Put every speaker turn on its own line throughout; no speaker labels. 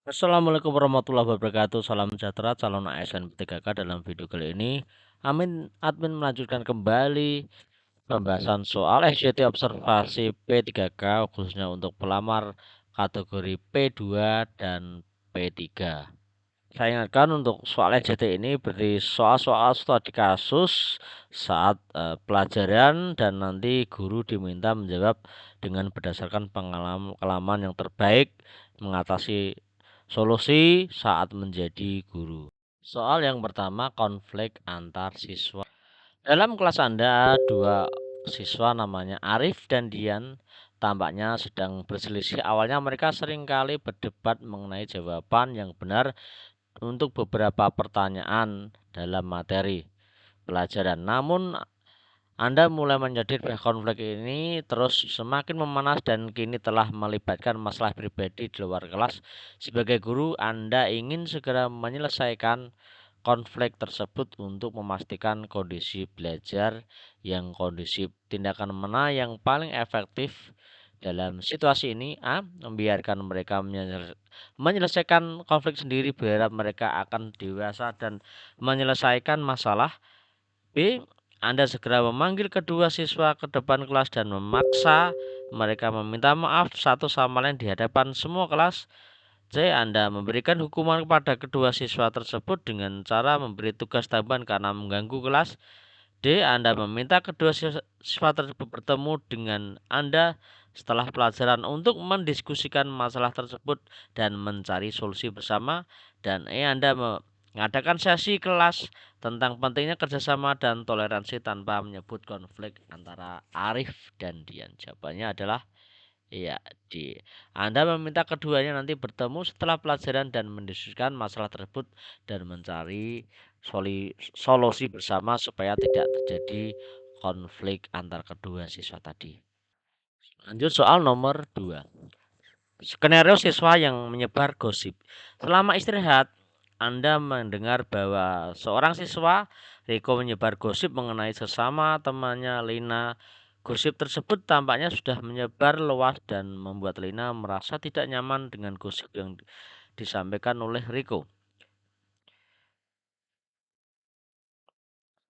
Assalamualaikum warahmatullahi wabarakatuh. Salam sejahtera calon ASN P3K. Dalam video kali ini, admin melanjutkan kembali pembahasan soal SJT observasi P3K khususnya untuk pelamar kategori P2 dan P3. Saya ingatkan untuk soal SJT ini beri soal-soal studi kasus saat pelajaran dan nanti guru diminta menjawab dengan berdasarkan pengalaman yang terbaik mengatasi solusi saat menjadi guru. Soal yang pertama, konflik antar siswa. Dalam kelas Anda, dua siswa namanya Arif dan Dian tampaknya sedang berselisih. Awalnya mereka seringkali berdebat mengenai jawaban yang benar untuk beberapa pertanyaan dalam materi pelajaran. Namun Anda mulai menyadari bahwa konflik ini terus semakin memanas dan kini telah melibatkan masalah pribadi di luar kelas. Sebagai guru, Anda ingin segera menyelesaikan konflik tersebut untuk memastikan kondisi belajar yang kondusif. Tindakan mana yang paling efektif dalam situasi ini? A. Membiarkan mereka menyelesaikan konflik sendiri, berharap mereka akan dewasa dan menyelesaikan masalah. B. Anda segera memanggil kedua siswa ke depan kelas dan memaksa mereka meminta maaf satu sama lain di hadapan semua kelas. C. Anda memberikan hukuman kepada kedua siswa tersebut dengan cara memberi tugas tambahan karena mengganggu kelas. D. Anda meminta kedua siswa tersebut bertemu dengan Anda setelah pelajaran untuk mendiskusikan masalah tersebut dan mencari solusi bersama. Dan E. Anda mengadakan sesi kelas tentang pentingnya kerjasama dan toleransi tanpa menyebut konflik antara Arif dan Dian. Jawabannya adalah iya, Anda meminta keduanya nanti bertemu setelah pelajaran dan mendiskusikan masalah tersebut dan mencari solusi bersama supaya tidak terjadi konflik antar kedua siswa tadi. Lanjut soal nomor 2. Skenario siswa yang menyebar gosip. Selama istirahat, Anda mendengar bahwa seorang siswa, Riko, menyebar gosip mengenai sesama temannya Lina. Gosip tersebut tampaknya sudah menyebar luas dan membuat Lina merasa tidak nyaman dengan gosip yang disampaikan oleh Riko.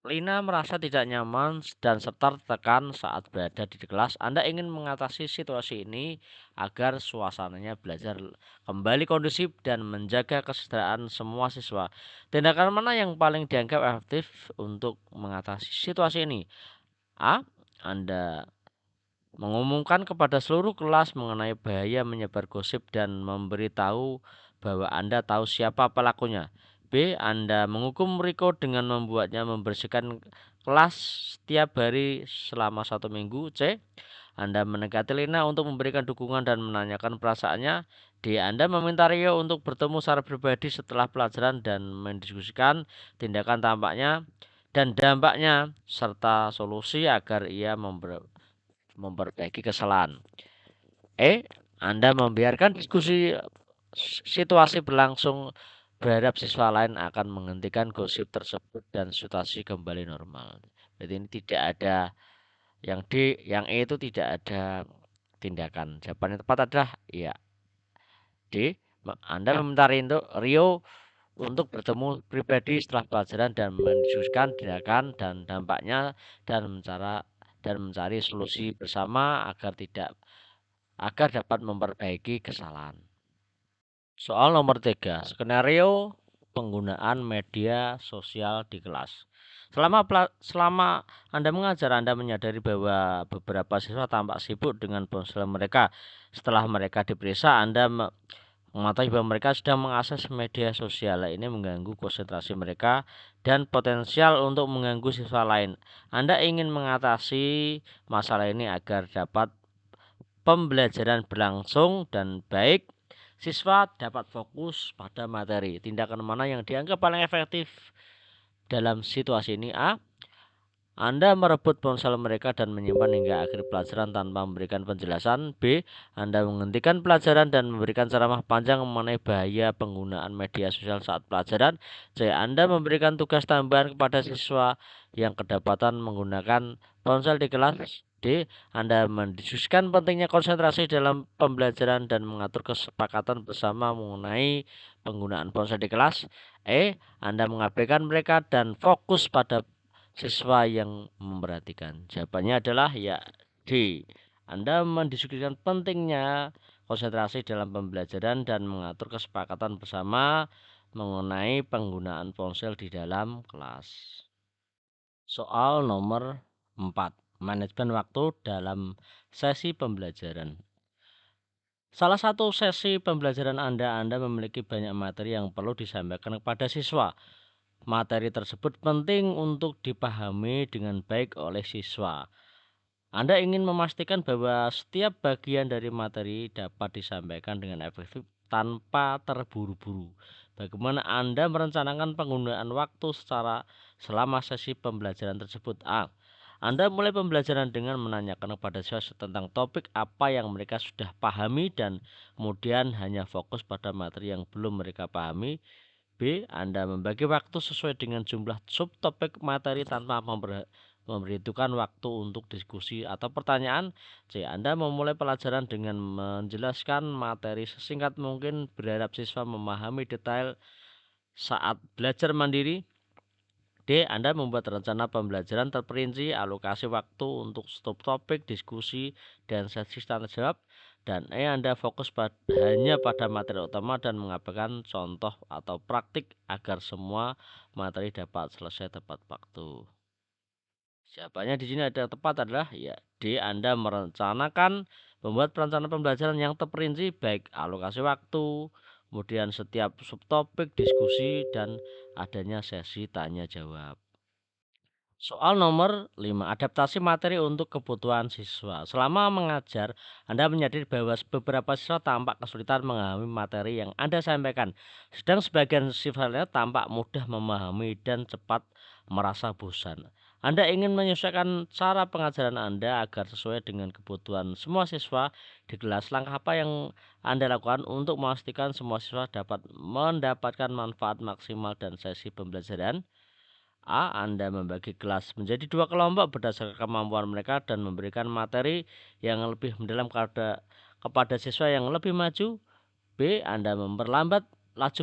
Lina merasa tidak nyaman dan serta tertekan saat berada di kelas. Anda ingin mengatasi situasi ini agar suasananya belajar kembali kondusif dan menjaga kesejahteraan semua siswa. Tindakan mana yang paling dianggap efektif untuk mengatasi situasi ini? A. Anda mengumumkan kepada seluruh kelas mengenai bahaya menyebar gosip dan memberitahu bahwa Anda tahu siapa pelakunya. B. Anda menghukum Riko dengan membuatnya membersihkan kelas setiap hari selama 1 minggu. C. Anda mendekati Lina untuk memberikan dukungan dan menanyakan perasaannya. D. Anda meminta Rio untuk bertemu secara pribadi setelah pelajaran dan mendiskusikan tindakan tampaknya dan dampaknya serta solusi agar ia memperbaiki kesalahan. E. Anda membiarkan diskusi situasi berlangsung, berharap siswa lain akan menghentikan gosip tersebut dan situasi kembali normal. Jadi ini tidak ada yang D, yang E itu tidak ada tindakan. Jawaban yang tepat adalah ya D. Anda meminta Rio untuk bertemu pribadi setelah pelajaran dan mendiskusikan tindakan dan dampaknya dan mencari solusi bersama agar dapat memperbaiki kesalahan. Soal nomor 3, skenario penggunaan media sosial di kelas. Selama Anda mengajar, Anda menyadari bahwa beberapa siswa tampak sibuk dengan ponsel mereka. Setelah mereka diperiksa, Anda mengetahui bahwa mereka sedang mengakses media sosial. Ini mengganggu konsentrasi mereka dan potensial untuk mengganggu siswa lain. Anda ingin mengatasi masalah ini agar dapat pembelajaran berlangsung dan baik, siswa dapat fokus pada materi. Tindakan mana yang dianggap paling efektif dalam situasi ini? A. Anda merebut ponsel mereka dan menyimpan hingga akhir pelajaran tanpa memberikan penjelasan. B. Anda menghentikan pelajaran dan memberikan ceramah panjang mengenai bahaya penggunaan media sosial saat pelajaran. C. Anda memberikan tugas tambahan kepada siswa yang kedapatan menggunakan ponsel di kelas. D. Anda mendiskusikan pentingnya konsentrasi dalam pembelajaran dan mengatur kesepakatan bersama mengenai penggunaan ponsel di kelas. E. Anda mengabaikan mereka dan fokus pada siswa yang memperhatikan. Jawabannya adalah ya D. Anda mendiskusikan pentingnya konsentrasi dalam pembelajaran dan mengatur kesepakatan bersama mengenai penggunaan ponsel di dalam kelas. Soal nomor 4. Manajemen waktu dalam sesi pembelajaran. Salah satu sesi pembelajaran Anda memiliki banyak materi yang perlu disampaikan kepada siswa. Materi tersebut penting untuk dipahami dengan baik oleh siswa. Anda ingin memastikan bahwa setiap bagian dari materi dapat disampaikan dengan efektif tanpa terburu-buru. Bagaimana Anda merencanakan penggunaan waktu selama sesi pembelajaran tersebut? A. Anda mulai pembelajaran dengan menanyakan kepada siswa tentang topik apa yang mereka sudah pahami dan kemudian hanya fokus pada materi yang belum mereka pahami. B. Anda membagi waktu sesuai dengan jumlah subtopik materi tanpa memberitakan waktu untuk diskusi atau pertanyaan. C. Anda memulai pelajaran dengan menjelaskan materi sesingkat mungkin, berharap siswa memahami detail saat belajar mandiri. D. Anda membuat rencana pembelajaran terperinci, alokasi waktu untuk subtopik, diskusi, dan sesi tanya jawab. Dan E. Anda fokus hanya pada materi utama dan mengabaikan contoh atau praktik agar semua materi dapat selesai tepat waktu. Jawabannya di sini ada yang tepat adalah ya D. Anda merencanakan membuat perencanaan pembelajaran yang terperinci baik alokasi waktu, kemudian setiap subtopik, diskusi, dan adanya sesi tanya jawab. Soal nomor 5, adaptasi materi untuk kebutuhan siswa. Selama mengajar, Anda menyadari bahwa beberapa siswa tampak kesulitan memahami materi yang Anda sampaikan, sedang sebagian siswa tampak mudah memahami dan cepat merasa bosan. Anda ingin menyesuaikan cara pengajaran Anda agar sesuai dengan kebutuhan semua siswa di kelas. Langkah apa yang Anda lakukan untuk memastikan semua siswa dapat mendapatkan manfaat maksimal dan sesi pembelajaran? A. Anda membagi kelas menjadi dua kelompok berdasarkan kemampuan mereka dan memberikan materi yang lebih mendalam kepada siswa yang lebih maju. B. Anda memperlambat laju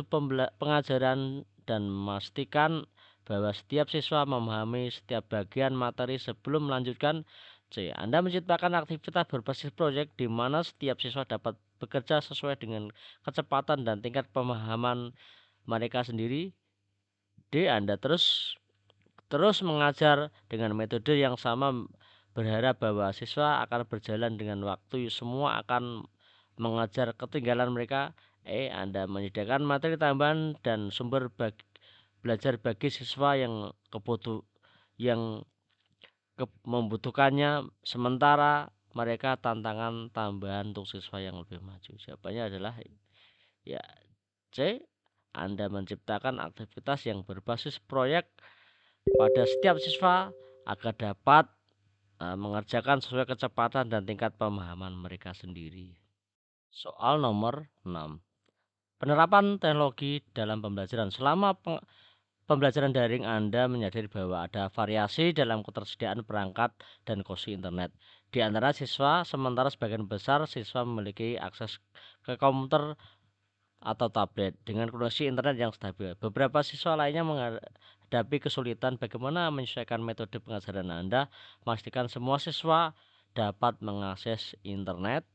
pengajaran dan memastikan bahwa setiap siswa memahami setiap bagian materi sebelum melanjutkan. C. Anda menciptakan aktivitas berbasis proyek di mana setiap siswa dapat bekerja sesuai dengan kecepatan dan tingkat pemahaman mereka sendiri. D. Anda terus mengajar dengan metode yang sama, berharap bahwa siswa akan berjalan dengan waktu, semua akan mengejar ketinggalan mereka. Anda menyediakan materi tambahan dan sumber belajar bagi siswa yang membutuhkannya, sementara mereka tantangan tambahan untuk siswa yang lebih maju. Jawabannya adalah ya C. Anda menciptakan aktivitas yang berbasis proyek pada setiap siswa agar dapat mengerjakan sesuai kecepatan dan tingkat pemahaman mereka sendiri. Soal nomor 6. Penerapan teknologi dalam pembelajaran. Selama pembelajaran daring, Anda menyadari bahwa ada variasi dalam ketersediaan perangkat dan koneksi internet. Di antara siswa, sementara sebagian besar siswa memiliki akses ke komputer atau tablet dengan koneksi internet yang stabil. Beberapa siswa lainnya menghadapi kesulitan. Bagaimana menyesuaikan metode pengajaran Anda, memastikan semua siswa dapat mengakses internet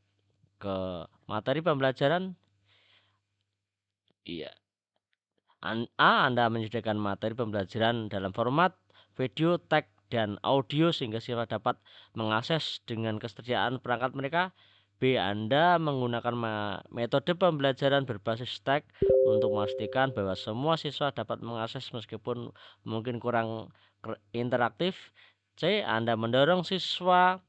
ke materi pembelajaran. Iya. A. Anda menyediakan materi pembelajaran dalam format video, teks, dan audio sehingga siswa dapat mengakses dengan kesediaan perangkat mereka. B. Anda menggunakan metode pembelajaran berbasis teks untuk memastikan bahwa semua siswa dapat mengakses meskipun mungkin kurang interaktif. C. Anda mendorong siswa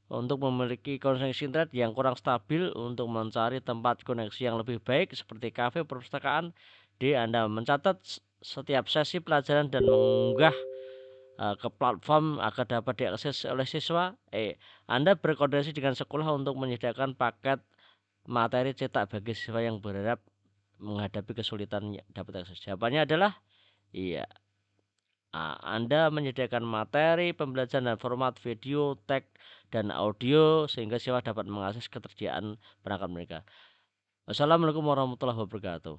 untuk memiliki koneksi internet yang kurang stabil untuk mencari tempat koneksi yang lebih baik seperti kafe perpustakaan. D. Anda mencatat setiap sesi pelajaran dan mengunggah ke platform agar dapat diakses oleh siswa. Anda berkoordinasi dengan sekolah untuk menyediakan paket materi cetak bagi siswa yang berharap menghadapi kesulitan dapat akses. Jawabannya adalah iya. Anda menyediakan materi pembelajaran dan format video, teks, dan audio sehingga siswa dapat mengakses ketersediaan perangkat mereka. Wassalamualaikum warahmatullahi wabarakatuh.